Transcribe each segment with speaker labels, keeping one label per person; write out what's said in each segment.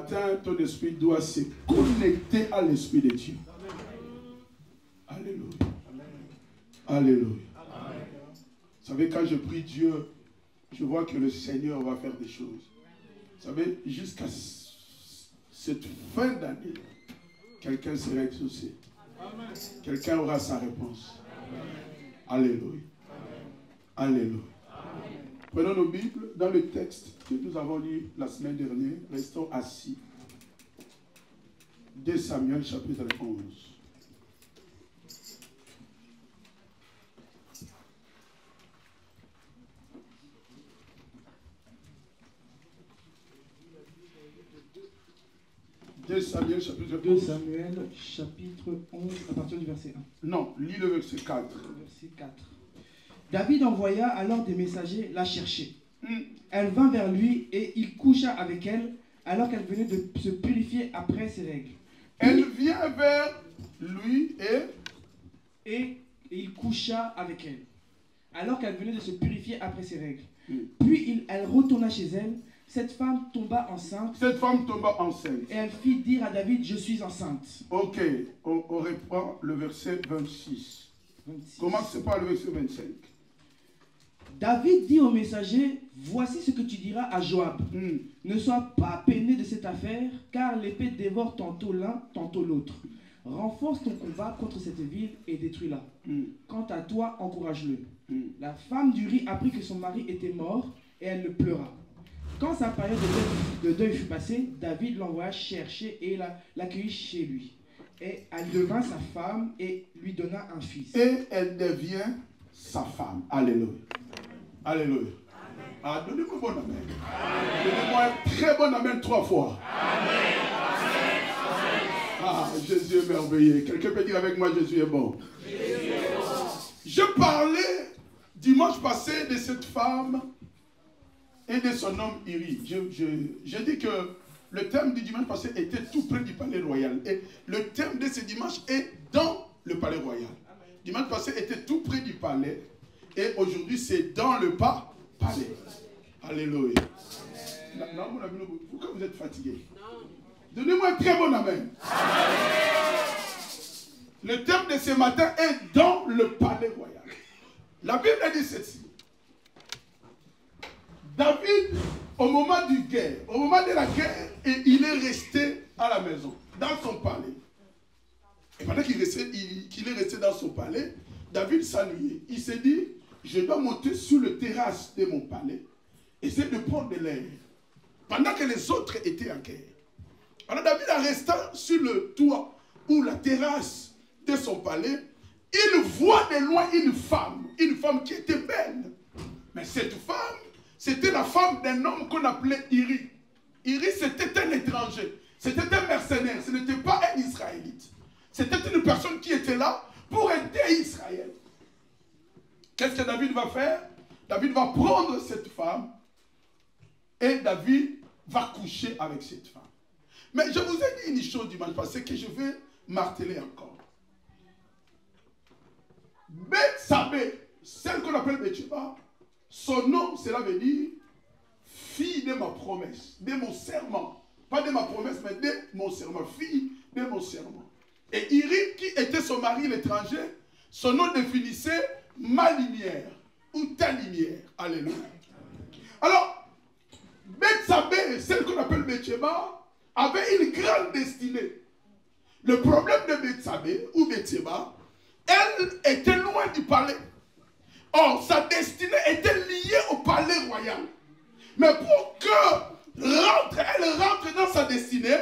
Speaker 1: matin, ton esprit doit se connecter à l'esprit de Dieu. Alléluia. Alléluia. Vous savez, quand je prie Dieu, je vois que le Seigneur va faire des choses. Vous savez, jusqu'à cette fin d'année, quelqu'un sera exaucé. Quelqu'un aura sa réponse. Alléluia. Alléluia. Prenons nos Bibles dans le texte que nous avons lu la semaine dernière. Restons assis. 2 Samuel chapitre 11. Deux Samuel chapitre 11
Speaker 2: à partir du verset 1.
Speaker 1: Non, lis le verset 4.
Speaker 2: Verset 4. David envoya alors des messagers la chercher. Elle vint vers lui et il coucha avec elle alors qu'elle venait de se purifier après ses règles.
Speaker 1: Elle vient vers lui
Speaker 2: et il coucha avec elle alors qu'elle venait de se purifier après ses règles. Puis elle retourna chez elle. Cette femme tomba enceinte. Et elle fit dire à David, je suis enceinte.
Speaker 1: Ok, on reprend le verset 26. Commencez par le verset 25.
Speaker 2: David dit au messager, voici ce que tu diras à Joab. Ne sois pas peiné de cette affaire, car l'épée dévore tantôt l'un, tantôt l'autre. Renforce ton combat contre cette ville et détruis-la. Quant à toi, encourage-le. La femme d'Uri apprit que son mari était mort et elle le pleura. Quand sa période de deuil fut passée, David l'envoya chercher et l'accueillit chez lui. Et elle devint sa femme et lui donna un fils.
Speaker 1: Et elle devient sa femme. Alléluia. Alléluia. Ah, donnez-moi un bon amen. Donnez-moi un très bon amen 3 fois. Amen. Ah, Jésus est merveilleux. Quelqu'un peut dire avec moi, Jésus est bon. Jésus est bon. Je parlais dimanche passé de cette femme et de son homme Iri. J'ai dit que le thème du dimanche passé était tout près du palais royal. Et le thème de ce dimanche est dans le palais royal. Dimanche passé était tout près du palais. Et aujourd'hui, c'est dans le palais. Alléluia. Non, mon ami, pourquoi vous êtes fatigué? Donnez-moi un très bon amen. Le thème de ce matin est dans le palais royal. La Bible dit ceci. David, au moment de la guerre, il est resté à la maison, dans son palais. Et pendant qu'il est resté dans son palais, David s'ennuyait. Il s'est dit, je dois monter sur le terrasse de mon palais, essayer de prendre de l'air, pendant que les autres étaient en guerre. Alors David, en restant sur le toit ou la terrasse de son palais, il voit de loin une femme qui était belle. Mais cette femme, c'était la femme d'un homme qu'on appelait Iri. Iri, c'était un étranger. C'était un mercenaire. Ce n'était pas un Israélite. C'était une personne qui était là pour aider Israël. Qu'est-ce que David va faire? David va prendre cette femme et David va coucher avec cette femme. Mais je vous ai dit une chose dimanche passé que je vais marteler encore. Bethsabée, celle qu'on appelle Bathsheba, son nom, cela veut dire fille de ma promesse, de mon serment. Pas de ma promesse, mais de mon serment. Fille de mon serment. Et Iri, qui était son mari l'étranger, son nom définissait ma lumière ou ta lumière. Alléluia. Alors, Bethsabée, celle qu'on appelle Bathsheba, avait une grande destinée. Le problème de Bethsabée ou Bathsheba, elle était loin du palais. Or, sa destinée était liée au palais royal. Mais pour qu'elle rentre dans sa destinée,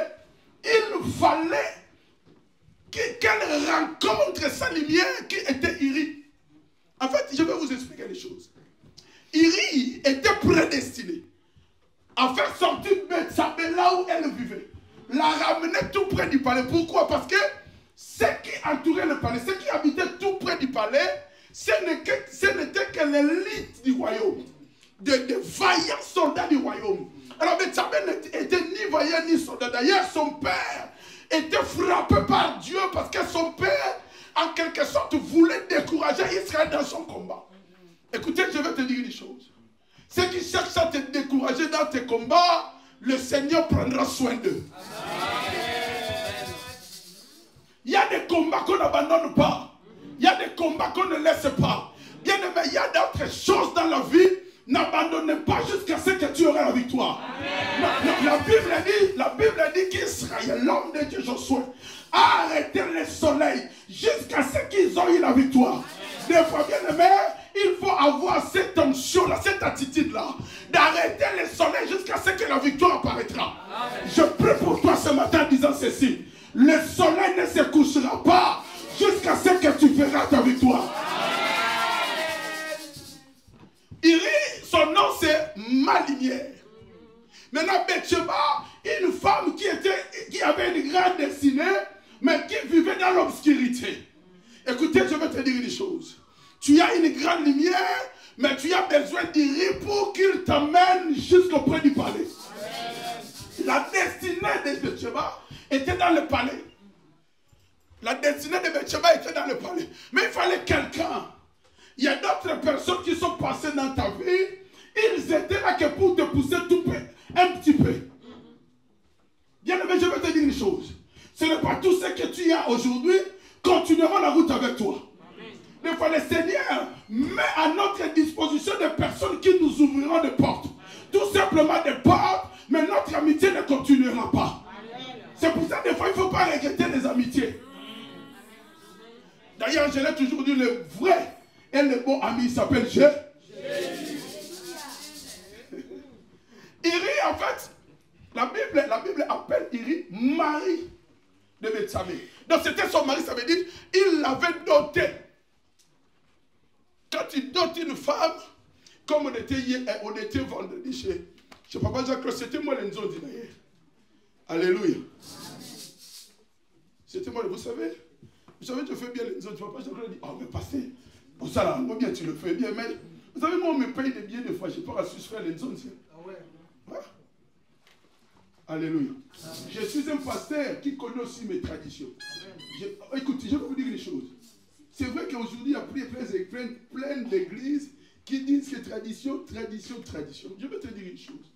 Speaker 1: il fallait qu'elle rencontre sa lumière qui était Iri. En fait, je vais vous expliquer les choses. Iri était prédestinée à faire sortir Bethsabée là où elle vivait. La ramener tout près du palais. Pourquoi? Parce que ceux qui entouraient le palais, ceux qui habitaient tout près du palais, ce n'était que l'élite du royaume. De vaillants soldats du royaume. Alors Bethsabée n'était ni vaillant ni soldat. D'ailleurs, son père était frappé par Dieu parce que son père, en quelque sorte, voulait décourager Israël dans son combat. Écoutez, je vais te dire une chose. Ceux qui cherchent à te décourager dans tes combats le Seigneur prendra soin d'eux. Il y a des combats qu'on n'abandonne pas. Il y a des combats qu'on ne laisse pas. Bien aimé, il y a d'autres choses dans la vie. N'abandonnez pas jusqu'à ce que tu auras la victoire. La Bible dit qu'Israël, l'homme de Dieu Josué, a arrêté le soleil jusqu'à ce qu'ils ont eu la victoire. Des fois, bien aimé, il faut avoir cette onction-là, cette attitude-là, d'arrêter le soleil jusqu'à ce que la victoire apparaîtra. Je prie pour toi ce matin en disant ceci. Le soleil ne se couchera pas jusqu'à ce que tu verras ta victoire. Iri, son nom c'est ma lumière. Maintenant, Bathsheba, une femme qui avait une grande destinée, mais qui vivait dans l'obscurité. Écoutez, je vais te dire une chose. Tu as une grande lumière, mais tu as besoin d'Iri pour qu'il t'amène jusqu'auprès du palais. La destinée de Bathsheba était dans le palais. La destinée de Bathsheba était dans le palais. Mais il fallait quelqu'un. Il y a d'autres personnes qui sont passées dans ta vie. Ils étaient là que pour te pousser un petit peu. Bien aimé, je vais te dire une chose. Ce n'est pas tout ce que tu as aujourd'hui continueront la route avec toi. Des fois, le Seigneur met à notre disposition des personnes qui nous ouvriront des portes. Tout simplement des portes, mais notre amitié ne continuera pas. C'est pour ça, des fois, il ne faut pas regretter les amitiés. D'ailleurs, je l'ai toujours dit, le vrai et le bon ami s'appelle Jésus. Iri, en fait, la Bible appelle Iri mari de Bethsamée. Donc c'était son mari, ça veut dire il l'avait doté. Quand tu dotes une femme, comme on était hier, on était vendredi chez Papa Jacques, c'était moi l'Enzo d'ailleurs. Alléluia. C'était moi, vous savez, je fais bien l'Enzo. Papa Jacques dit, oh mais passez. Pour ça là, moi bien tu le fais bien, mais vous savez, moi on me paye des billets de fois, je n'ai pas reçu ce frère l'Enzo. Ah ouais. Ouais. Alléluia. Amen. Je suis un pasteur qui connaît aussi mes traditions. Écoutez, je vais vous dire une chose. C'est vrai qu'aujourd'hui, il y a plein d'églises qui disent que tradition. Je vais te dire une chose.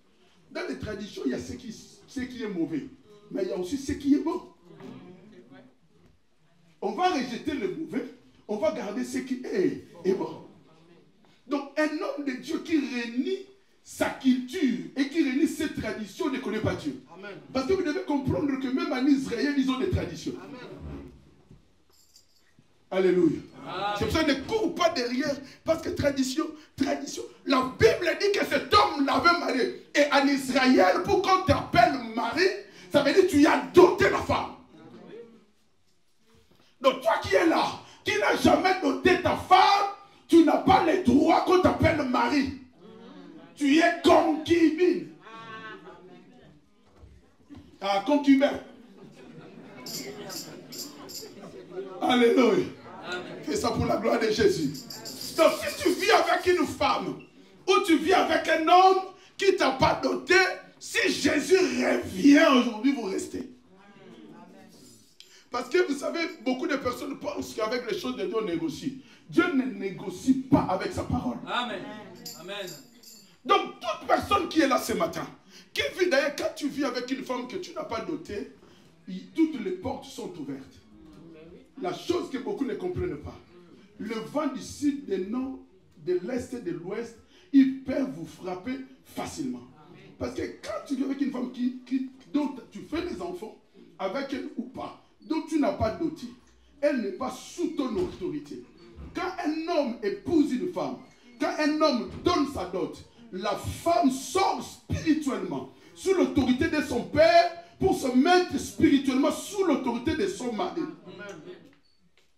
Speaker 1: Dans les traditions, il y a ce qui est mauvais. Mais il y a aussi ce qui est bon. On va rejeter le mauvais. On va garder ce qui est bon. Donc, un homme de Dieu qui renie sa culture et qui renie ses traditions ne connaît pas Dieu. Amen. Parce que vous devez comprendre que même en Israël, ils ont des traditions. Amen. Alléluia. C'est pour ça qu'on ne court pas derrière. Parce que tradition. La Bible dit que cet homme l'avait marié. Et en Israël, pour qu'on t'appelle mari, ça veut dire que tu as doté la femme. Donc toi qui es là, qui n'as jamais doté ta femme, tu n'as pas le droit qu'on t'appelle mari. Tu es concubine. Ah, concubin. Alléluia. Fais ça pour la gloire de Jésus. Donc si tu vis avec une femme ou tu vis avec un homme qui ne t'a pas doté, si Jésus revient aujourd'hui, vous restez. Parce que vous savez, beaucoup de personnes pensent qu'avec les choses de Dieu, on négocie. Dieu ne négocie pas avec sa parole. Amen. Amen. Donc, toute personne qui est là ce matin, qui vit d'ailleurs, quand tu vis avec une femme que tu n'as pas dotée, toutes les portes sont ouvertes. La chose que beaucoup ne comprennent pas, le vent du sud, du nord, de l'est et de l'ouest, il peut vous frapper facilement. Parce que quand tu vis avec une femme dont tu fais des enfants, avec elle ou pas, dont tu n'as pas doté, elle n'est pas sous ton autorité. Quand un homme épouse une femme, quand un homme donne sa dot, la femme sort spirituellement sous l'autorité de son père pour se mettre spirituellement sous l'autorité de son mari.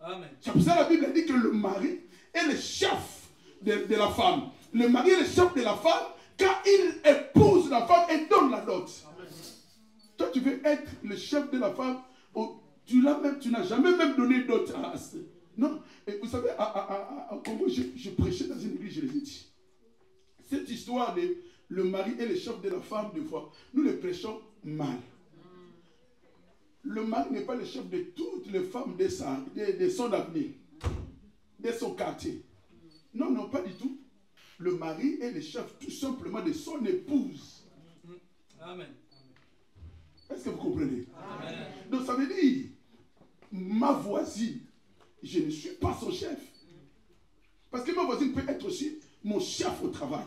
Speaker 1: Amen. C'est pour ça que la Bible dit que le mari est le chef de la femme. Le mari est le chef de la femme quand il épouse la femme et donne la dot. Amen. Toi, tu veux être le chef de la femme. Tu n'as jamais même donné dot à non. Et vous savez, à Congo, je prêchais dans une église, je les ai dit. Cette histoire de le mari et le chef de la femme, des fois, nous le prêchons mal. Le mari n'est pas le chef de toutes les femmes de son avenir, de son quartier. Non, non, pas du tout. Le mari est le chef tout simplement de son épouse.
Speaker 3: Amen.
Speaker 1: Est-ce que vous comprenez?
Speaker 3: Amen.
Speaker 1: Donc ça veut dire, ma voisine, je ne suis pas son chef. Parce que ma voisine peut être aussi mon chef au travail.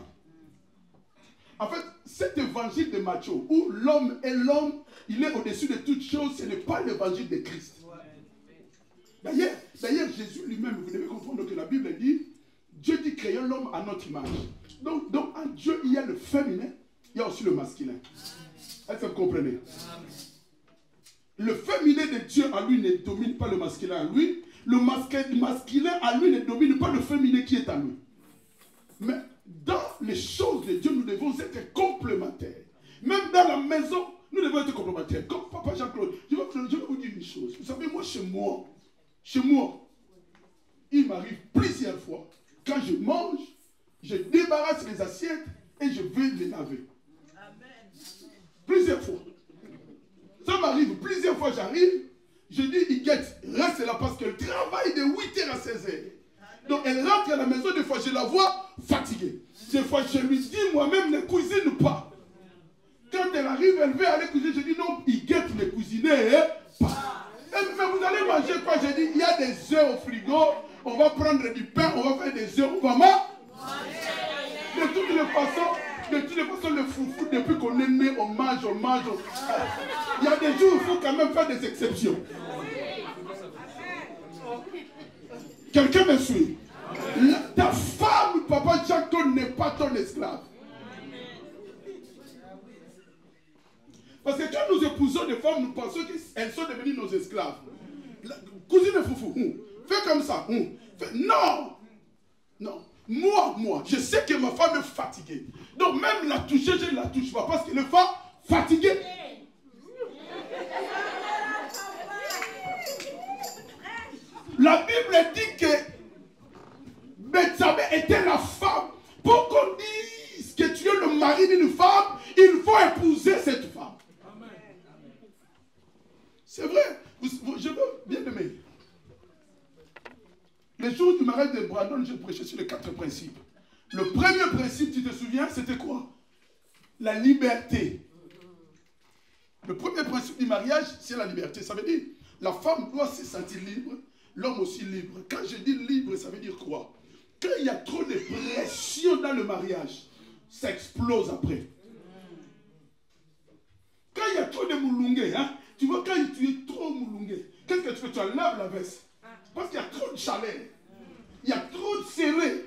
Speaker 1: En fait, cet évangile de Matthieu, où l'homme est l'homme, il est au-dessus de toutes choses, ce n'est pas l'évangile de Christ. D'ailleurs, Jésus lui-même, vous devez comprendre que la Bible dit, Dieu dit créer l'homme à notre image. Donc en Dieu, il y a le féminin, il y a aussi le masculin. Est-ce que vous comprenez? Le féminin de Dieu en lui ne domine pas le masculin en lui. Le masculin en lui ne domine pas le féminin qui est en lui. Mais dans les choses de Dieu, nous devons être complémentaires. Même dans la maison, nous devons être complémentaires. Comme Papa Jean-Claude, je vais vous dire une chose. Vous savez, moi, chez moi, il m'arrive plusieurs fois, quand je mange, je débarrasse les assiettes et je vais les laver. Plusieurs fois. Ça m'arrive plusieurs fois, j'arrive, je dis, Iguette, reste là parce qu'elle travaille de 8h à 16h. Donc elle rentre à la maison, des fois je la vois fatiguée. Des fois je lui dis moi-même ne cuisine pas. Quand elle arrive, elle veut aller cuisiner, je dis non, Iguette ne cuisiner pas. Mais vous allez manger quoi? Je dis, il y a des œufs au frigo, on va prendre du pain, on va faire des œufs, on va manger. De toutes les façons, le foufou, depuis qu'on est né, on mange. Il y a des jours où il faut quand même faire des exceptions. Quelqu'un me suit? Ta femme, Papa Jacob, n'est pas ton esclave. Parce que quand nous épousons des femmes, nous pensons qu'elles sont devenues nos esclaves. Cousine foufou, fais comme ça. Non. Moi, je sais que ma femme est fatiguée. Donc même la toucher, je ne la touche pas. Parce qu'elle est fatiguée. La Bible dit que Bethsabée était la femme. Pour qu'on dise que tu es le mari d'une femme, il faut épouser cette femme. C'est vrai. Je veux bien aimer. Le jour du mariage de Brandon, je prêchais sur les 4 principes. Le premier principe, tu te souviens, c'était quoi? La liberté. Le premier principe du mariage, c'est la liberté. Ça veut dire, la femme doit se sentir libre, l'homme aussi libre. Quand je dis libre, ça veut dire quoi? Quand il y a trop de pression dans le mariage, ça explose après. Quand il y a trop de moulungué, tu vois, quand tu es trop moulungué, qu'est-ce que tu fais? Tu enlèves la veste. Parce qu'il y a trop de chaleur. Il y a trop de serré.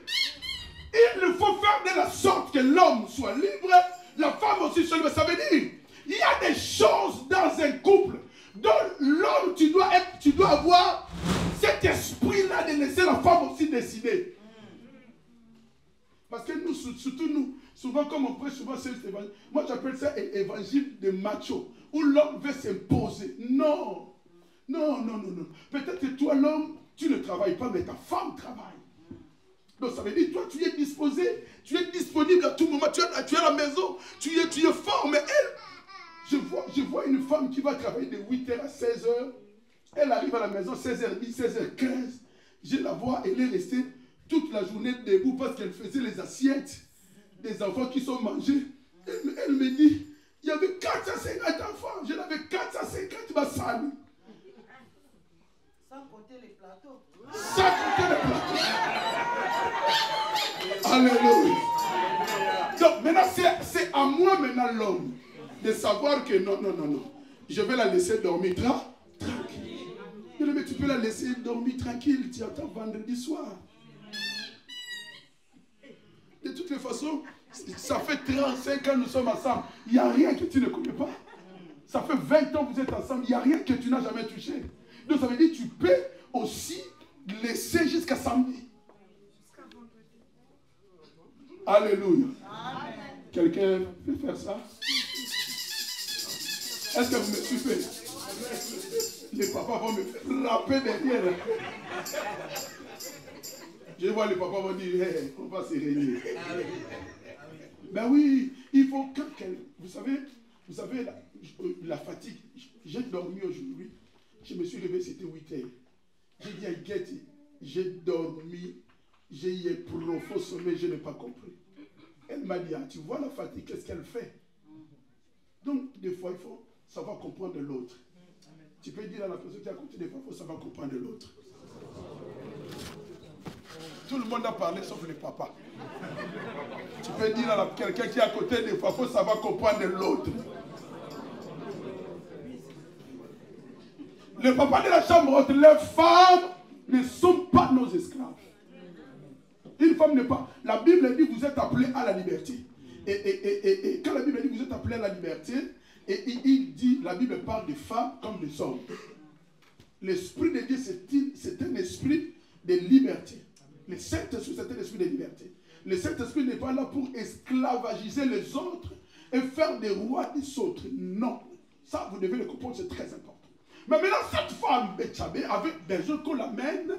Speaker 1: Il faut faire de la sorte que l'homme soit libre, la femme aussi soit libre. Ça veut dire, il y a des choses dans un couple dont l'homme, tu dois avoir cet esprit-là de laisser la femme aussi décider. Parce que nous, surtout nous, souvent comme on prêche souvent cet évangile, moi j'appelle ça évangile de macho, où l'homme veut s'imposer. Non. Peut-être que toi, l'homme, tu ne travailles pas, mais ta femme travaille. Donc ça veut dire, toi, tu es disposé, tu es disponible à tout moment, tu es à la maison, tu es fort, mais elle, je vois une femme qui va travailler de 8h à 16h, elle arrive à la maison 16h10, 16h15, je la vois, elle est restée toute la journée debout parce qu'elle faisait les assiettes des enfants qui sont mangés. Elle me dit, il y avait 450 enfants, je l'avais 450 bassanes.
Speaker 4: Sans compter les plateaux.
Speaker 1: Sans compter les plateaux. Alléluia. Donc maintenant, c'est à moi maintenant l'homme de savoir que non. Je vais la laisser dormir tranquille. Mais tu peux la laisser dormir tranquille. Tu attends vendredi soir. De toutes les façons, ça fait 35 ans que nous sommes ensemble. Il n'y a rien que tu ne connais pas. Ça fait 20 ans que vous êtes ensemble. Il n'y a rien que tu n'as jamais touché. Donc ça veut dire que tu peux aussi laisser jusqu'à samedi. Alléluia. Quelqu'un peut faire ça? Est-ce que vous me suivez? Les papas vont me frapper derrière. Je vois les papas vont dire, hey, on va se réunir. Ben oui, il faut que vous savez la fatigue. J'ai dormi aujourd'hui. Je me suis réveillé, c'était 8h. J'ai dit à Iguette, j'ai dormi, j'ai eu un profond sommeil, je n'ai pas compris. Elle m'a dit, tu vois la fatigue, qu'est-ce qu'elle fait? Donc, des fois, il faut savoir comprendre l'autre. Tu peux dire à la personne qui est à côté, des fois, il faut savoir comprendre l'autre. Tout le monde a parlé, sauf les papas. Tu peux dire à quelqu'un qui est à côté, des fois, il faut savoir comprendre l'autre. Les papas de la chambre haute, les femmes ne sont pas nos esclaves. Une femme n'est pas. La Bible dit que vous êtes appelés à la liberté. Et quand la Bible dit que vous êtes appelés à la liberté, et il dit, la Bible parle des femmes comme des hommes. L'Esprit de Dieu, c'est un esprit de liberté. Le Saint-Esprit, c'est un esprit de liberté. Le Saint-Esprit n'est pas là pour esclavagiser les autres et faire des rois des autres. Non. Ça, vous devez le comprendre, c'est très important. Mais maintenant, cette femme, Betchabé, avait besoin qu'on l'amène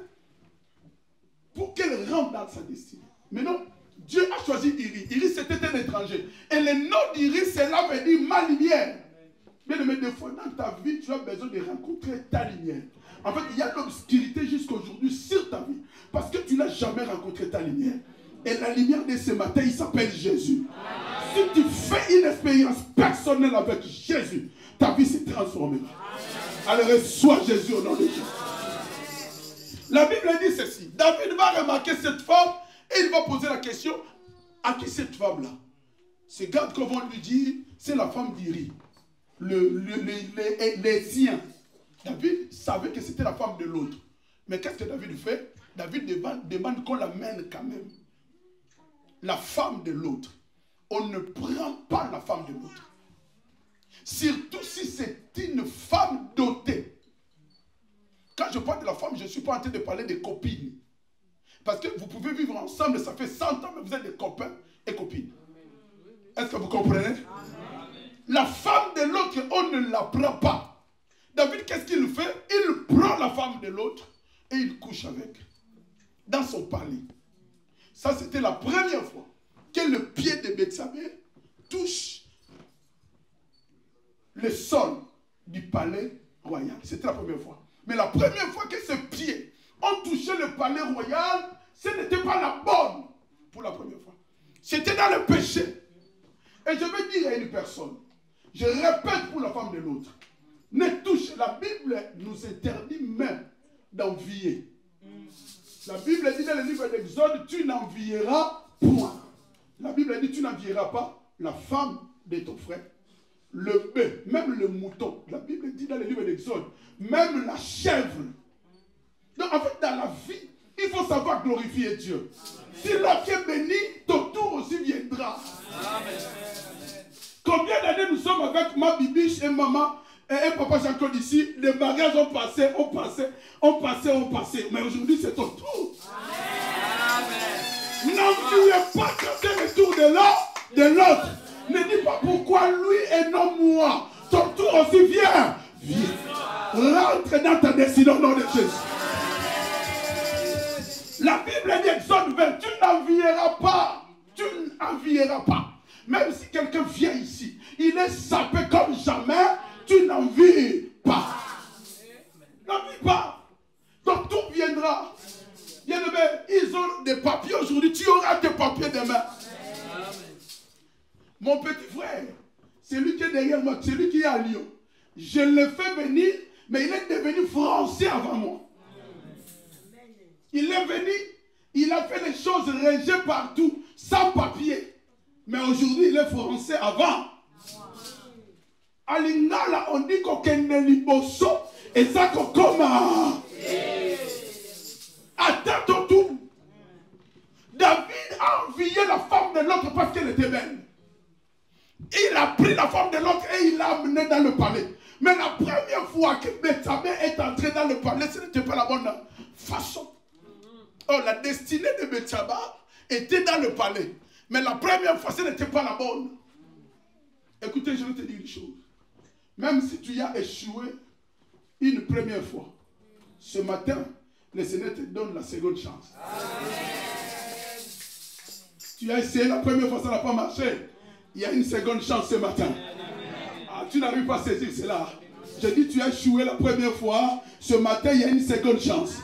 Speaker 1: pour qu'elle rentre dans sa destinée. Maintenant, Dieu a choisi Iris. Iris, c'était un étranger. Et le nom d'Iris, cela veut dire ma lumière. Mais des fois, dans ta vie, tu as besoin de rencontrer ta lumière. En fait, il y a l'obscurité jusqu'à aujourd'hui sur ta vie. Parce que tu n'as jamais rencontré ta lumière. Et la lumière de ce matin, il s'appelle Jésus. Si tu fais une expérience personnelle avec Jésus, ta vie s'est transformée. Alors reçois Jésus au nom de Jésus. La Bible dit ceci. David va remarquer cette femme et il va poser la question, à qui cette femme-là? C'est garde qu'on va lui dire, c'est la femme d'Iri. Les siens. David savait que c'était la femme de l'autre. Mais qu'est-ce que David fait? David demande qu'on l'amène quand même. La femme de l'autre. On ne prend pas la femme de l'autre. Surtout si c'est une femme dotée. Quand je parle de la femme, je ne suis pas en train de parler des copines. Parce que vous pouvez vivre ensemble, ça fait 100 ans, mais vous êtes des copains et copines. Est-ce que vous comprenez? La femme de l'autre, on ne la prend pas. David, qu'est-ce qu'il fait? Il prend la femme de l'autre et il couche avec. Dans son palais. Ça, c'était la première fois que le pied de Bethsabée touche le sol du palais royal. C'était la première fois. Mais la première fois que ses pieds ont touché le palais royal, ce n'était pas la bonne pour la première fois. C'était dans le péché. Et je vais dire à une personne, je répète pour la femme de l'autre, ne touche, la Bible nous interdit même d'envier. La Bible dit dans le livre d'Exode, tu n'envieras point. La Bible dit, tu n'envieras pas la femme de ton frère. Le bœuf, même le mouton. La Bible dit dans le livre d'Exode, même la chèvre. Donc en fait, dans la vie, il faut savoir glorifier Dieu. Si l'autre est béni, ton tour aussi viendra. Amen. Combien d'années nous sommes avec ma bibiche et maman et papa Jean-Claude ici, les mariages ont passé. Mais aujourd'hui, c'est ton tour. N'enviez pas que c'est le tour de l'autre. Ne dis pas pourquoi lui et non moi. Ton tour aussi vient. Viens. Rentre dans ta destinée au nom de Jésus. La Bible dit Exode 20, tu n'envieras pas. Tu n'envieras pas. Même si quelqu'un vient ici, il est sapé comme jamais, tu n'envies pas. N'envie pas. Donc tout viendra. Bien-aimé, ils ont des papiers aujourd'hui, tu auras des papiers demain. Mon petit frère, c'est lui qui est derrière moi, c'est lui qui est à Lyon. Je l'ai fait venir, mais il est devenu français avant moi. Il est venu, il a fait les choses régées partout, sans papier. Mais aujourd'hui, il est français avant. À Lingala, on dit qu'on est liboso et ça qu'on comme. Attends ton tour. David a envié la femme de l'autre parce qu'elle était belle. Il a pris la femme de l'autre et il l'a amenée dans le palais. Mais la première fois que Bethsabée est entrée dans le palais, ce n'était pas la bonne façon. Oh, la destinée de Bethsabée était dans le palais. Mais la première fois, ce n'était pas la bonne. Écoutez, je vais te dire une chose. Même si tu as échoué une première fois, ce matin, le Seigneur te donne la seconde chance. Amen. Tu as essayé la première fois, ça n'a pas marché. Il y a une seconde chance ce matin. Ah, tu n'arrives pas à saisir cela. Je dis, tu as échoué la première fois. Ce matin, il y a une seconde chance.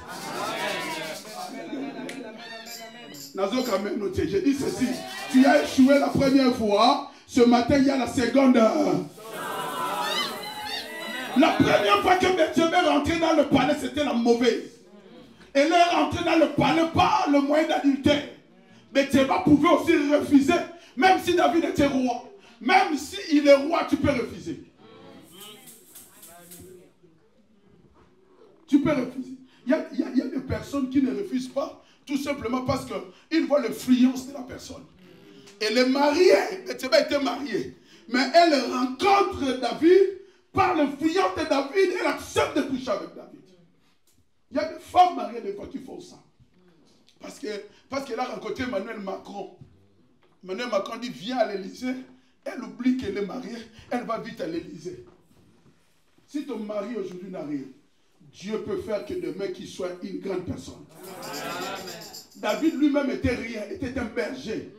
Speaker 1: Je dis ceci. Tu as échoué la première fois. Ce matin, il y a la seconde La première fois que Bathsheba est rentrée dans le palais, c'était la mauvaise. Elle est rentrée dans le palais par le moyen d'adultère. Bathsheba pouvait aussi refuser, même si David était roi. Même s'il est roi, tu peux refuser. Tu peux refuser. Il y a des personnes qui ne refusent pas, tout simplement parce qu'ils voient l'influence de la personne. Elle est mariée, Bathsheba était mariée. Mais elle rencontre David par l'influence de David, elle accepte de coucher avec David. Il y a des femmes mariées des fois qui font ça. Parce qu'elle a rencontré Emmanuel Macron. Emmanuel Macron dit viens à l'Élysée. Elle oublie qu'elle est mariée, elle va vite à l'Élysée. Si ton mari aujourd'hui n'a rien, Dieu peut faire que demain qu'il soit une grande personne. Amen. David lui-même était rien, était un berger.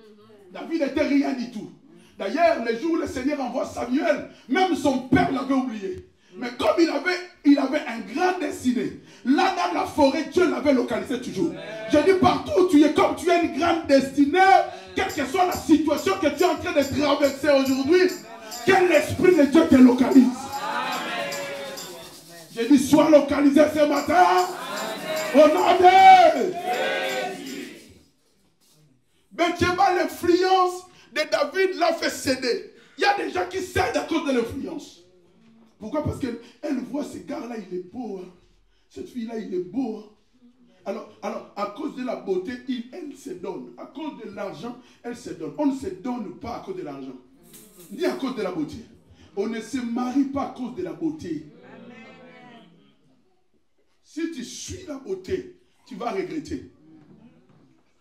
Speaker 1: David n'était rien du tout. D'ailleurs, les jours où le Seigneur envoie Samuel, même son père l'avait oublié. Mais comme il avait un grand destiné, là dans la forêt, Dieu l'avait localisé toujours. Je dis partout où tu es, comme tu as une grande destinée, quelle que soit la situation que tu es en train de traverser aujourd'hui, que l'Esprit de Dieu te localise. Je dis, sois localisé ce matin. Au nom de Jésus. Bathsheba, l'influence de David l'a fait céder. Il y a des gens qui cèdent à cause de l'influence. Pourquoi? Parce qu'elle voit ce gars-là, il est beau. Hein. Cette fille-là, il est beau. Hein. Alors, à cause de la beauté, elle se donne. À cause de l'argent, elle se donne. On ne se donne pas à cause de l'argent. Ni à cause de la beauté. On ne se marie pas à cause de la beauté. Si tu suis la beauté, tu vas regretter.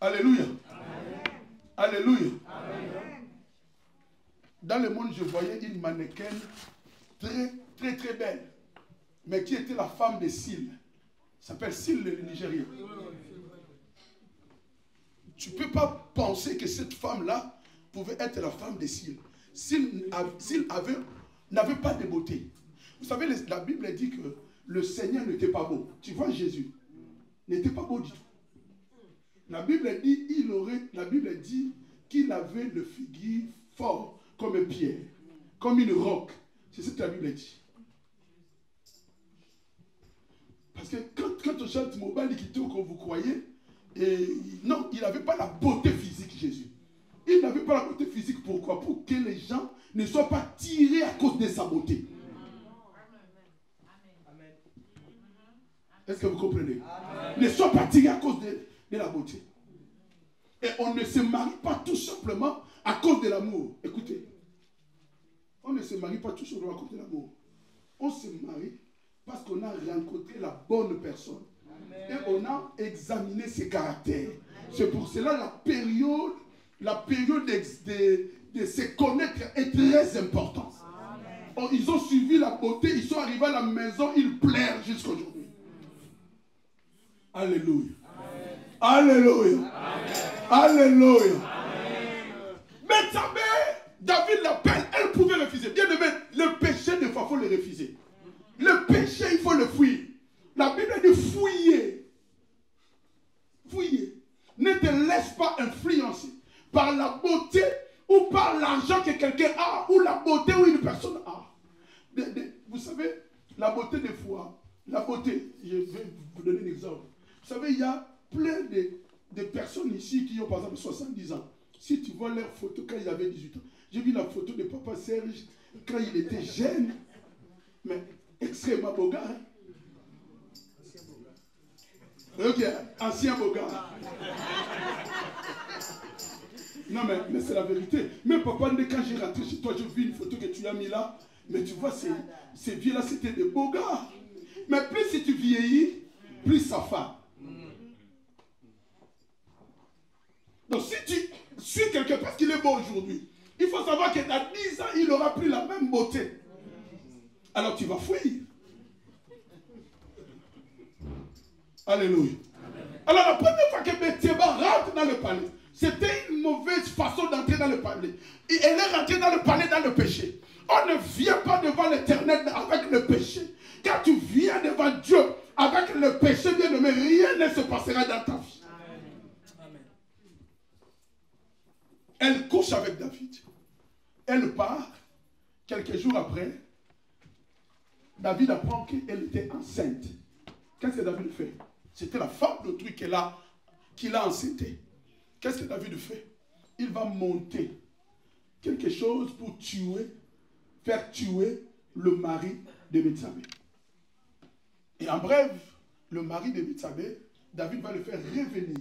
Speaker 1: Alléluia. Alléluia. Dans le monde, je voyais une mannequin très, très, très belle, mais qui était la femme de Syl. S'appelle Syl, le Nigérien. Tu ne peux pas penser que cette femme-là pouvait être la femme de Syl. Syl n'avait pas de beauté. Vous savez, la Bible dit que le Seigneur n'était pas beau. Tu vois, Jésus n'était pas beau du tout. La Bible dit qu'il avait le figuier fort comme une pierre, comme une roque. C'est ce que la Bible dit. Parce que quand on chante Mobile Ikito, comme vous croyez, non, il n'avait pas la beauté physique, Jésus. Il n'avait pas la beauté physique, pourquoi? Pour que les gens ne soient pas tirés à cause de sa beauté. Est-ce que vous comprenez? Amen. Ne soient pas tirés à cause de la beauté. Et on ne se marie pas tout simplement à cause de l'amour. Écoutez, on ne se marie pas tout simplement à cause de l'amour. On se marie parce qu'on a rencontré la bonne personne. Amen. Et on a examiné ses caractères. C'est pour cela la période de se connaître est très importante. Ils ont suivi la beauté, ils sont arrivés à la maison, ils pleurent jusqu'à aujourd'hui. Alléluia. Amen. Alléluia. Amen. Alléluia. Mais David l'appelle, elle pouvait refuser. Bien aimé, le péché, des fois, il faut le refuser. Le péché, il faut le fuir. La Bible dit fouiller. Fouiller. Ne te laisse pas influencer par la beauté ou par l'argent que quelqu'un a, ou la beauté où une personne a. Vous savez, la beauté des fois, la beauté, je vais vous donner un exemple. Vous savez, il y a plein de personnes ici qui ont par exemple 70 ans. Si tu vois leurs photos quand ils avaient 18 ans, j'ai vu la photo de papa Serge quand il était jeune, mais extrêmement beau gars. Hein? Ok, ancien beau gars. Non, mais c'est la vérité. Mais papa, quand j'ai rentré chez toi, j'ai vu une photo que tu as mis là. Mais tu vois, ces vieux-là, c'était des beaux gars. Mais plus si tu vieillis, plus ça fait. Donc si tu suis quelqu'un parce qu'il est beau aujourd'hui, il faut savoir que dans 10 ans, il n'aura plus la même beauté. Alors tu vas fuir. Alléluia. Alors la première fois que Bathsheba rentre dans le palais, c'était une mauvaise façon d'entrer dans le palais. Et elle est rentrée dans le palais dans le péché. On ne vient pas devant l'Éternel avec le péché. Quand tu viens devant Dieu avec le péché, bien aimé, rien ne se passera dans ta vie. Amen. Elle couche avec David. Elle part. Quelques jours après, David apprend qu'elle était enceinte. Qu'est-ce que David fait? C'était la femme d'autrui qui l'a enceintée. Qu'est-ce que David fait? Il va monter quelque chose pour faire tuer le mari de Bethsabée. Et en bref, le mari de Bethsabée, David va le faire revenir.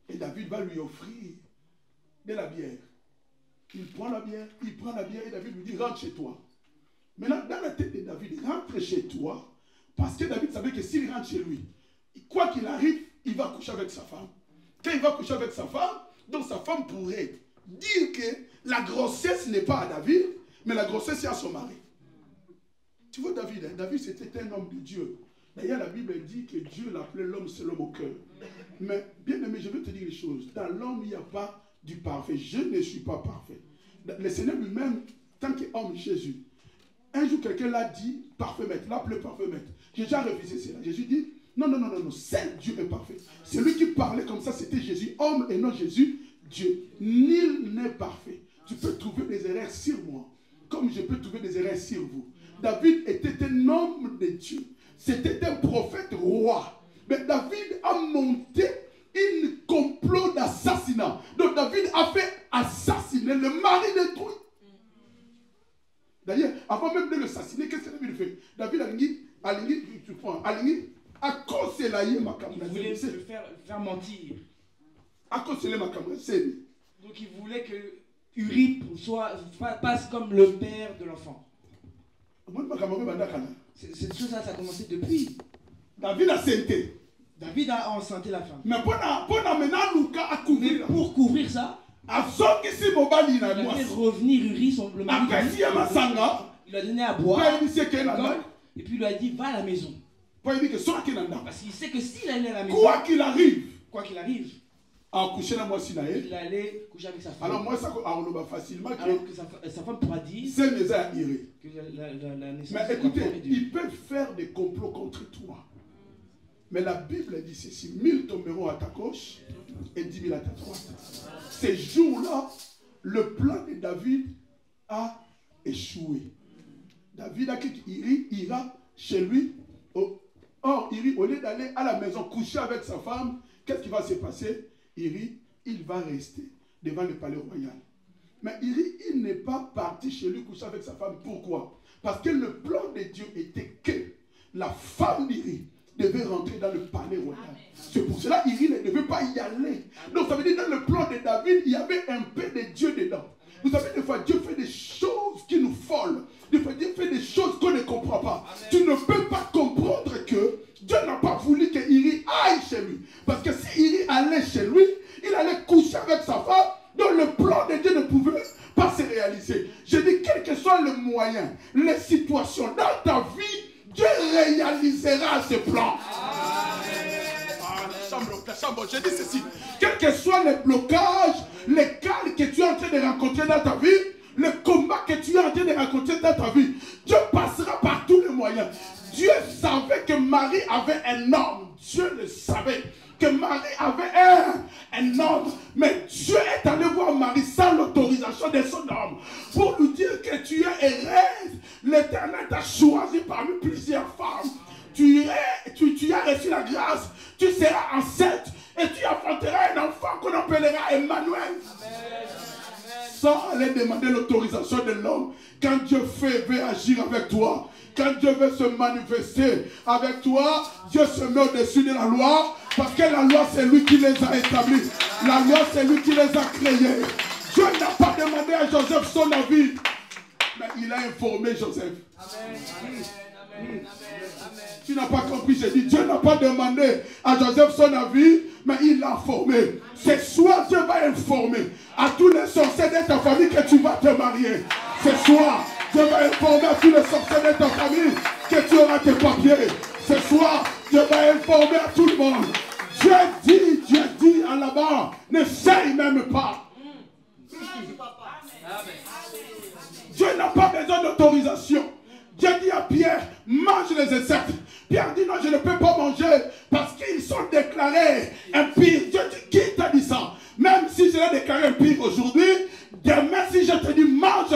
Speaker 1: Et David va lui offrir de la bière. Il prend la bière et David lui dit, rentre chez toi. Maintenant, dans la tête de David, rentre chez toi, parce que David savait que s'il rentre chez lui, quoi qu'il arrive, il va coucher avec sa femme. Quand il va coucher avec sa femme, donc sa femme pourrait dire que la grossesse n'est pas à David, mais la grossesse est à son mari. Tu vois David, hein? David c'était un homme de Dieu. D'ailleurs la Bible dit que Dieu l'appelait l'homme selon mon cœur. Mais bien aimé, je veux te dire une chose. Dans l'homme, il n'y a pas du parfait. Je ne suis pas parfait. Le Seigneur lui-même, tant qu'homme Jésus, un jour quelqu'un l'a dit, parfait maître, l'a appelé parfait maître. J'ai déjà refusé cela. Jésus dit, non, seul Dieu est parfait. Celui qui parlait comme ça, c'était Jésus, homme et non Jésus, Dieu. Nul n'est parfait. Tu peux trouver des erreurs sur moi, comme je peux trouver des erreurs sur vous. David était un homme de Dieu. C'était un prophète roi. Mais David a monté un complot d'assassinat. Donc David a fait assassiner le mari de tout. D'ailleurs, avant même de l'assassiner, qu'est-ce que David fait? David a dit, à cause de la ma caméra.
Speaker 2: Il voulait le faire mentir.
Speaker 1: À cause de ma caméra.
Speaker 2: Donc il voulait que Uri passe comme le père de l'enfant. Cette chose-là, ça a commencé depuis.
Speaker 1: David a senté.
Speaker 2: David a enceinté la femme.
Speaker 1: Mais
Speaker 2: pour couvrir ça, il a fait revenir Uri, le mari. Il lui a donné à boire. Et puis il lui a dit, va à la maison. Parce qu'il sait que s'il allait à la maison,
Speaker 1: quoi qu'il arrive,
Speaker 2: il allait coucher avec sa femme.
Speaker 1: Alors moi, ça a facilement
Speaker 2: que sa femme pourra dire que la naissance.
Speaker 1: Mais écoutez, ils peuvent faire des complots contre toi. Mais la Bible dit ceci, 1000 tomberont à ta gauche et 10 000 à ta droite. Ces jours-là, le plan de David a échoué. David a dit qu'il ira chez lui. Or, Uri, au lieu d'aller à la maison coucher avec sa femme, qu'est-ce qui va se passer? Uri, il va rester devant le palais royal. Mais Uri, il n'est pas parti chez lui coucher avec sa femme. Pourquoi? Parce que le plan de Dieu était que la femme d'Uri devait rentrer dans le palais royal. C'est pour cela qu'Uri ne devait pas y aller. Donc ça veut dire que dans le plan de David, il y avait un peu de Dieu dedans. Vous savez, des fois, Dieu fait des choses qui nous folles. Des fois, Dieu fait des choses qu'on ne comprend pas. Amen. Tu ne peux pas comprendre que Dieu n'a pas voulu que Uri aille chez lui. Parce que si Uri allait chez lui, il allait coucher avec sa femme, donc le plan de Dieu ne pouvait pas se réaliser. Je dis, quel que soit le moyen, les situations dans ta vie, Dieu réalisera ce plan. Je dis ceci, quels que soient les blocages, les cales que tu es en train de rencontrer dans ta vie, le combat que tu es en train de rencontrer dans ta vie, Dieu passera par tous les moyens. Dieu savait que Marie avait un homme. Dieu le savait que Marie avait un homme. Mais Dieu est allé voir Marie sans l'autorisation de son homme pour lui dire que tu es heureuse. L'Éternel t'a choisi parmi plusieurs femmes. Tu as reçu la grâce. Tu seras enceinte et tu enfanteras un enfant qu'on appellera Emmanuel. Sans aller demander l'autorisation de l'homme. Quand Dieu veut agir avec toi, quand Dieu veut se manifester avec toi, Dieu se met au-dessus de la loi, parce que la loi c'est lui qui les a établis. La loi c'est lui qui les a créés. Dieu n'a pas demandé à Joseph son avis, mais il a informé Joseph. Amen. Tu n'as pas compris, j'ai dit, Dieu n'a pas demandé à Joseph son avis, mais il l'a formé. Ce soir, Dieu va informer à tous les sorciers de ta famille que tu vas te marier. Ce soir, Dieu va informer à tous les sorciers de ta famille que tu auras tes papiers. Ce soir, Dieu va informer à tout le monde. Dieu dit en là-bas, n'essaye même pas. Dieu n'a pas besoin d'autorisation. Dieu dit à Pierre, mange les insectes. Pierre dit non, je ne peux pas manger parce qu'ils sont déclarés impurs. Dieu dit, qui t'a dit ça? Même si je l'ai déclaré impur aujourd'hui, demain si je te dis mange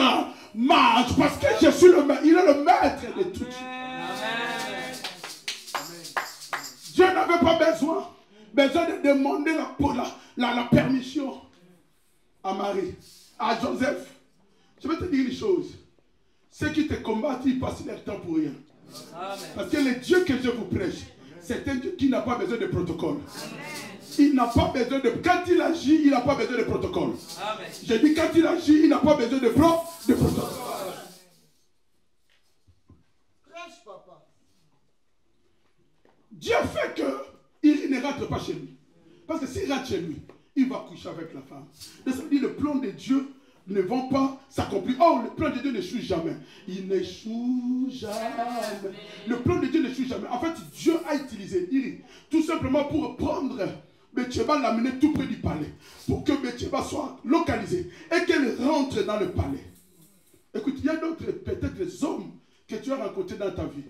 Speaker 1: mange parce que je suis le maître. Il est le maître de tout. Dieu n'avait pas besoin de demander la permission à Marie, à Joseph. Je vais te dire une chose. Ceux qui te combattent, ils passent leur temps pour rien. Amen. Parce que le Dieu que je vous prêche, c'est un Dieu qui n'a pas besoin de protocole. Il n'a pas besoin de... Quand il agit, il n'a pas besoin de protocole. Amen. Je dis quand il agit, il n'a pas besoin de protocole. Prêche, papa. Dieu fait qu'il ne rentre pas chez lui. Parce que s'il rentre chez lui, il va coucher avec la femme. Ça veut dire le plan de Dieu ne vont pas s'accomplir. Oh, le plan de Dieu n'échoue jamais. Il n'échoue jamais. Le plan de Dieu n'échoue jamais. En fait, Dieu a utilisé Iri tout simplement pour prendre Betsheba, l'amener tout près du palais. Pour que Betsheba soit localisée et qu'elle rentre dans le palais. Écoute, il y a d'autres, peut-être des hommes que tu as rencontrés dans ta vie.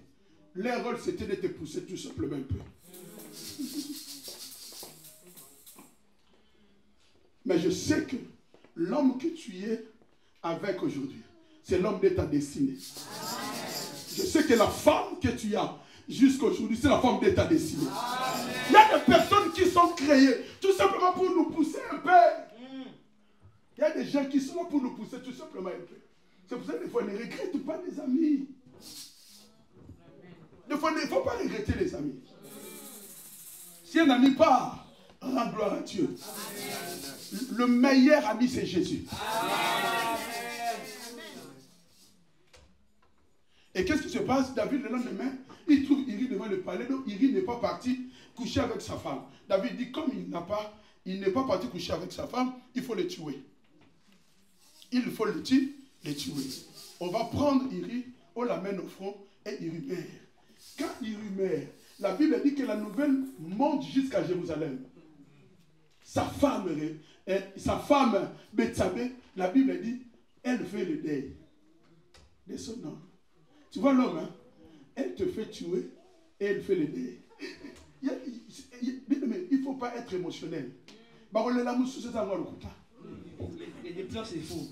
Speaker 1: Leur rôle, c'était de te pousser tout simplement un peu. Mais je sais que l'homme que tu es avec aujourd'hui, c'est l'homme de ta destinée. Je sais que la femme que tu as jusqu'à aujourd'hui, c'est la femme de ta destinée. Il y a des personnes qui sont créées tout simplement pour nous pousser un peu. Il y a des gens qui sont là pour nous pousser tout simplement un peu. C'est pour ça que des fois, ne regrette pas les amis. Des fois, il ne faut pas regretter les amis. Si un ami part, rends gloire à Dieu. Le meilleur ami, c'est Jésus. Et qu'est-ce qui se passe? David, le lendemain, il trouve Iri devant le palais. Donc, Iri n'est pas parti coucher avec sa femme. David dit, comme il n'est pas parti coucher avec sa femme, il faut le tuer. Il faut le tuer. On va prendre Iri, on l'amène au front et Iri meurt. Quand Iri meurt, la Bible dit que la nouvelle monte jusqu'à Jérusalem. Sa femme Bethsabée, la Bible dit, elle fait le deuil de son nom. Tu vois l'homme, hein? Elle te fait tuer et elle fait le deuil. Il ne faut pas être émotionnel.
Speaker 2: Et des pleurs, c'est faux.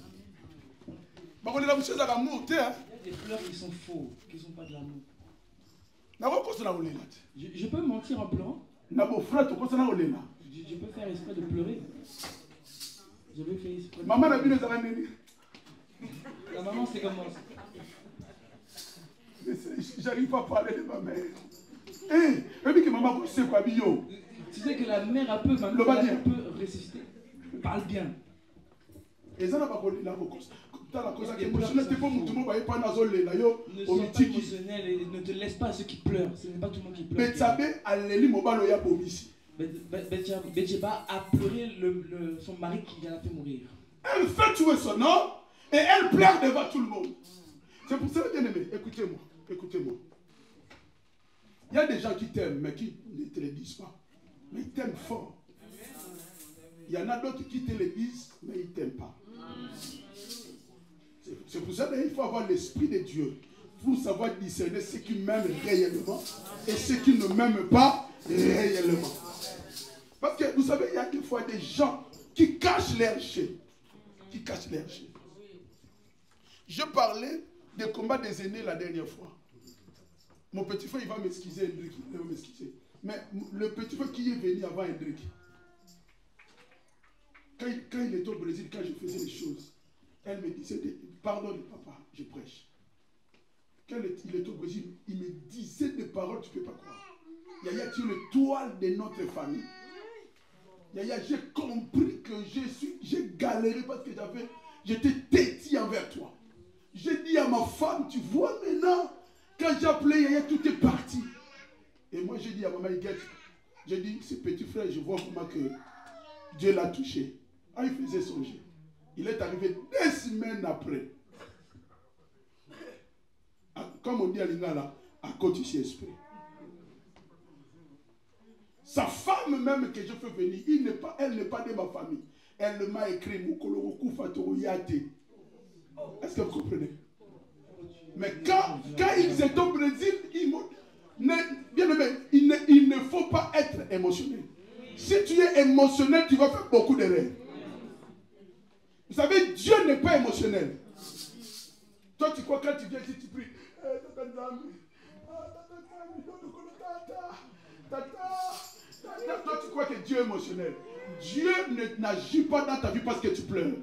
Speaker 1: Il y a
Speaker 2: des pleurs qui sont faux, qui ne sont pas de l'amour. Je peux mentir en pleurant. Je peux faire exprès de pleurer. Je vais faire exprès.
Speaker 1: Maman n'a vu les
Speaker 2: La maman, c'est comment?
Speaker 1: J'arrive pas à parler de ma mère.
Speaker 2: Tu sais que la mère, elle peut ressusciter. Parle bien.
Speaker 1: Et ça n'a pas collé là. Ne
Speaker 2: sois pas émotionnel et ne te laisse pas à ceux qui pleurent. Ce n'est pas tout le monde qui pleure. Betsheba a pleuré son mari qui l'a fait mourir.
Speaker 1: Elle fait tuer son homme et elle pleure devant tout le monde. C'est pour ça, bien aimé, écoutez-moi. Il y a des gens qui t'aiment, mais qui ne te le disent pas. Mais ils t'aiment fort. Il y en a d'autres qui te le disent, mais ils ne t'aiment pas. C'est pour ça qu'il faut avoir l'esprit de Dieu pour savoir discerner ceux qui m'aiment réellement et ceux qui ne m'aiment pas réellement. Parce que vous savez, il y a des fois des gens qui cachent leur chair. Je parlais des combats des aînés la dernière fois. Mon petit frère, il va m'excuser, Hendrik. Il va m'excuser. Mais le petit frère qui est venu avant Hendrik, quand il était au Brésil, quand je faisais les choses, elle me disait, pardonne papa, je prêche. Quand il était au Brésil, il me disait des paroles, tu ne peux pas croire. Yaya, tu es le toile de notre famille. Yaya, j'ai compris que j'ai galéré parce que j'étais têtu envers toi. J'ai dit à ma femme, tu vois maintenant, quand j'ai appelé Yaya, tout est parti. Et moi, j'ai dit à maman Iguette, j'ai dit, ce petit frère, je vois comment que Dieu l'a touché. Ah, il faisait songer. Il est arrivé 2 semaines après. Comme on dit à Lingala, à côté du esprit. Sa femme même que je fais venir, elle n'est pas de ma famille. Elle m'a écrit Moukoloku Fatoroyate. Est-ce que vous comprenez? Mais quand ils étaient au Brésil, il ne faut pas être émotionnel. Si tu es émotionnel, tu vas faire beaucoup d'erreurs. Vous savez, Dieu n'est pas émotionnel. Toi, tu crois quand tu viens ici, tu pries. Toi, tu crois que Dieu est émotionnel. Dieu n'agit pas dans ta vie parce que tu pleures.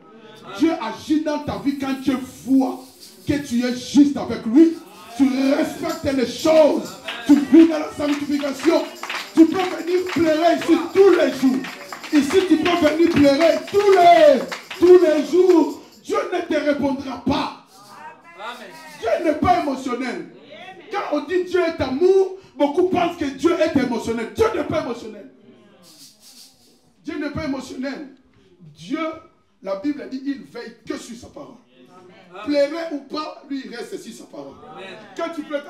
Speaker 1: Dieu agit dans ta vie quand tu vois que tu es juste avec lui. Tu respectes les choses. Tu vis dans la sanctification. Tu peux venir pleurer ici tous les jours. Ici, tu peux venir pleurer tous les jours. Dieu ne te répondra pas. Dieu n'est pas émotionnel. Quand on dit Dieu est amour, beaucoup pensent que Dieu est émotionnel. Dieu n'est pas émotionnel. Dieu n'est pas émotionnel. Dieu, la Bible a dit, il veille que sur sa parole. Pleurer ou pas, lui il reste sur sa parole. Quand tu pleures,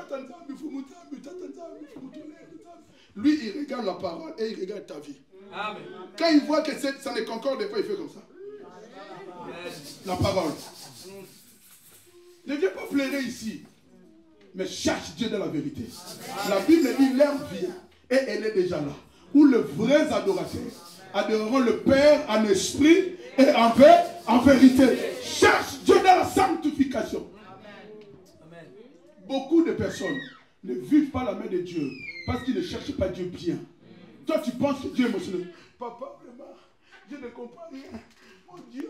Speaker 1: lui il regarde la parole et il regarde ta vie. Quand il voit que ça ne concorde pas, il fait comme ça. La parole. Ne viens pas pleurer ici, mais cherche Dieu dans la vérité. La Bible dit l'heure vient et elle est déjà là. Où les vrais adorateurs adoreront le Père en esprit et en vérité. Cherche Dieu dans la sanctification. Amen. Beaucoup de personnes ne vivent pas la main de Dieu parce qu'ils ne cherchent pas Dieu bien. Toi, tu penses que Dieu est émotionnel. Papa, vraiment, je ne comprends rien. Mon Dieu,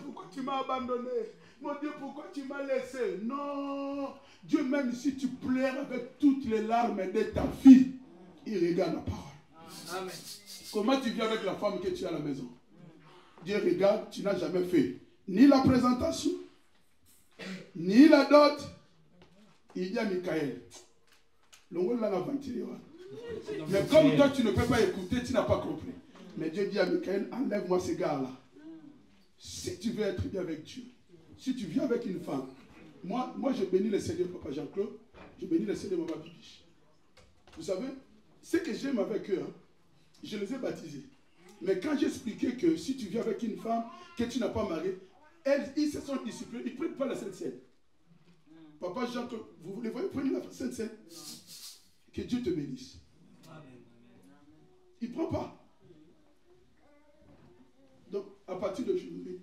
Speaker 1: pourquoi tu m'as abandonné? Mon Dieu, pourquoi tu m'as laissé? Non. Dieu, même si tu pleures avec toutes les larmes de ta vie, il regarde la parole. Amen. Comment tu vis avec la femme que tu as à la maison? Dieu regarde, tu n'as jamais fait ni la présentation, ni la dot. Il dit à Michael, mais comme toi tu ne peux pas écouter, tu n'as pas compris. Mais Dieu dit à Michael, enlève-moi ces gars-là. Si tu veux être bien avec Dieu, si tu viens avec une femme, moi je bénis le Seigneur, Papa Jean-Claude, je bénis le Seigneur, Maman Bibiche. Vous savez, ce que j'aime avec eux, je les ai baptisés. Mais quand j'expliquais que si tu viens avec une femme que tu n'as pas mariée, ils se sont disciplinés, ils ne prennent pas la Sainte Seine. Papa Jean-Claude, vous les voyez prendre la Sainte Seine? Que Dieu te bénisse. Il ne prend pas. Donc, à partir d'aujourd'hui,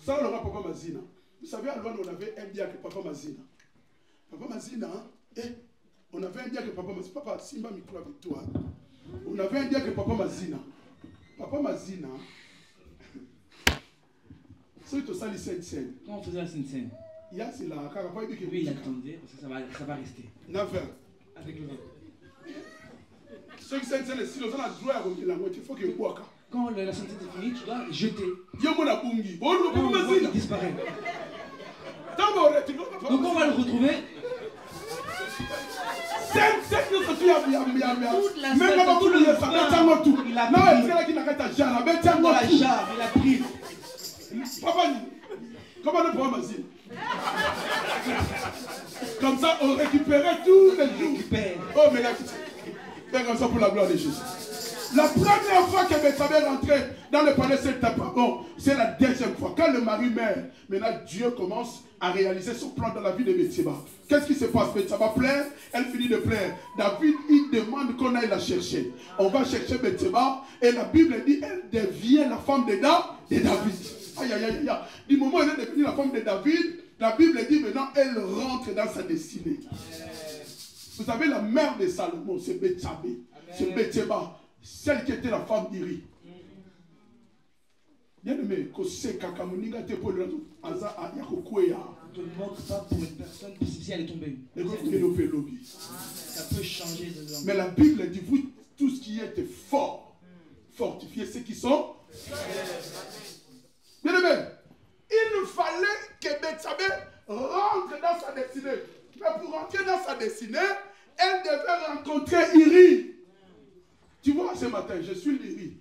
Speaker 1: ça, on aura Papa Mazina. Vous savez, à Luanda, on avait un diacre, Papa Mazina. Papa Mazina, on avait un diacre, Papa Mazina. Papa, Simba micro avec toi. On avait un diacre, Papa Mazina. Papa Mazina, c'est tout ça, les Sainte-Seine.
Speaker 2: Quand on faisait la Sainte-Seine,
Speaker 1: il y a c'est là,
Speaker 2: oui, il attendait, parce que ça va rester. Avec le vin.
Speaker 1: Ceux qui Sainte-Seine, si nous avons la joie à revenir la moitié, il faut qu'il boive.
Speaker 2: Quand la Sainte-Seine est finie, tu dois jeter.
Speaker 1: Il
Speaker 2: disparaît.
Speaker 1: Donc
Speaker 2: on va le retrouver. Il a pris.
Speaker 1: Comment le prendre Mazine? Comme ça, on récupérait tous les jours. Oh, mais là, c'est comme ça pour la gloire de Jésus. La première fois que Bethsabée est rentré dans le palais, c'est la deuxième fois. Quand le mari meurt, maintenant Dieu commence à réaliser son plan dans la vie de Bethsabée. Qu'est-ce qui se passe? Bethsabée pleure, elle finit de pleurer. David, il demande qu'on aille la chercher. On va chercher Bethsabée et la Bible dit elle devient la femme de David. Aïe, aïe, aïe, aïe. Du moment où elle est devenue la femme de David, la Bible dit maintenant elle rentre dans sa destinée. Vous savez, la mère de Salomon, c'est Bethsabée. C'est Bethsabée. Celle qui était la femme d'Iri. Bien aimé, que c'est Kakamoninga te pour le Aza à Yakokwea.
Speaker 2: Ne te moque pas pour une personne si elle est tombée. Ça peut changer de langue.
Speaker 1: Mais la Bible dit, vous, tout ce qui est fort, fortifiez ceux qui sont. Bien aimé, il fallait que Bethsabée rentre dans sa destinée. Mais pour rentrer dans sa destinée, elle devait rencontrer Iri. Tu vois, ce matin, je suis l'Iri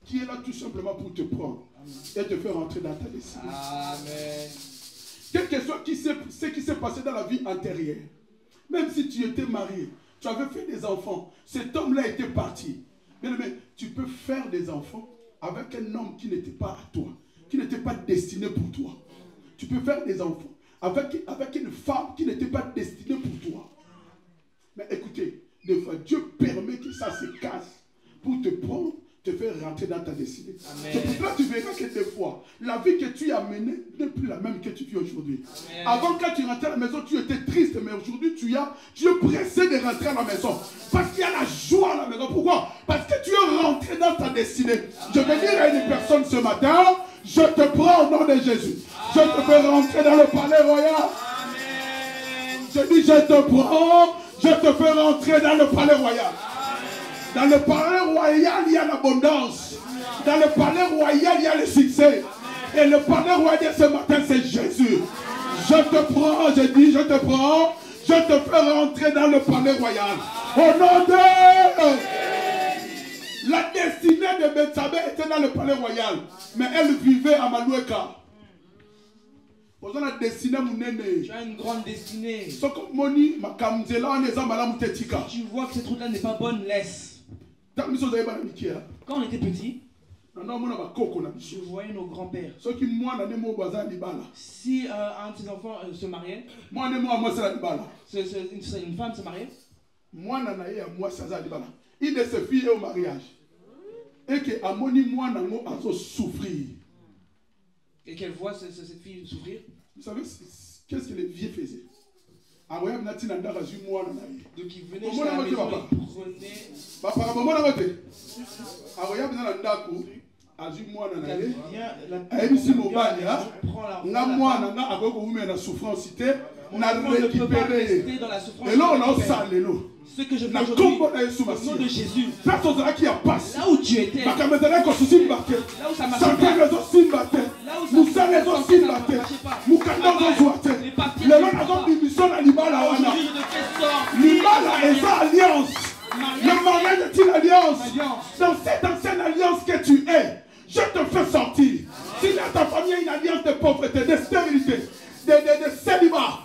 Speaker 1: qui est là tout simplement pour te prendre et te faire rentrer dans ta destinée.
Speaker 2: Amen.
Speaker 1: Quel que soit ce qui s'est passé dans la vie antérieure, même si tu étais marié, tu avais fait des enfants, cet homme-là était parti. Bien aimé, tu peux faire des enfants avec un homme qui n'était pas à toi, qui n'était pas destiné pour toi. Tu peux faire des enfants avec une femme qui n'était pas destinée pour toi. Mais écoutez, des fois, Dieu permet que ça se casse pour te prendre, te dans ta destinée.
Speaker 2: Amen.
Speaker 1: C'est pour cela que tu verras que des fois, la vie que tu as menée n'est plus la même que tu vis aujourd'hui. Avant, quand tu rentrais à la maison, tu étais triste, mais aujourd'hui, tu es pressé de rentrer à la maison. Parce qu'il y a la joie à la maison. Pourquoi? Parce que tu es rentré dans ta destinée. Je vais dire à une personne ce matin, je te prends au nom de Jésus. Je te fais rentrer dans le palais royal. Je dis, je te prends, je te fais rentrer dans le palais royal. Dans le palais royal, il y a l'abondance. Dans le palais royal, il y a le succès. Et le palais royal ce matin, c'est Jésus. Je te prends, je dis, je te prends, je te fais rentrer dans le palais royal. Au nom de... La destinée de Bethsabée était dans le palais royal. Mais elle vivait à Maloueka. Tu
Speaker 2: as une grande destinée. Si
Speaker 1: tu vois
Speaker 2: que cette route-là n'est pas bonne, laisse. Quand on était petit, je voyais nos grands-pères. Si un de ses enfants se mariait, une femme se mariait,
Speaker 1: une de ses filles est au mariage. Et que Amoni moi a souffrir.
Speaker 2: Et qu'elle voit cette fille souffrir.
Speaker 1: Vous savez qu'est-ce que les vieux faisaient? Donc
Speaker 2: il venait jusqu'à la maison et
Speaker 1: et là on a salé
Speaker 2: ce que je veux aujourd'hui, au nom de Jésus,
Speaker 1: là
Speaker 2: où tu étais, là où ça marchait pas, là où ça
Speaker 1: le mariage est une alliance. Dans cette ancienne alliance que tu es, je te fais sortir. Si dans ta famille il y a une alliance de pauvreté, de stérilité, de célibat,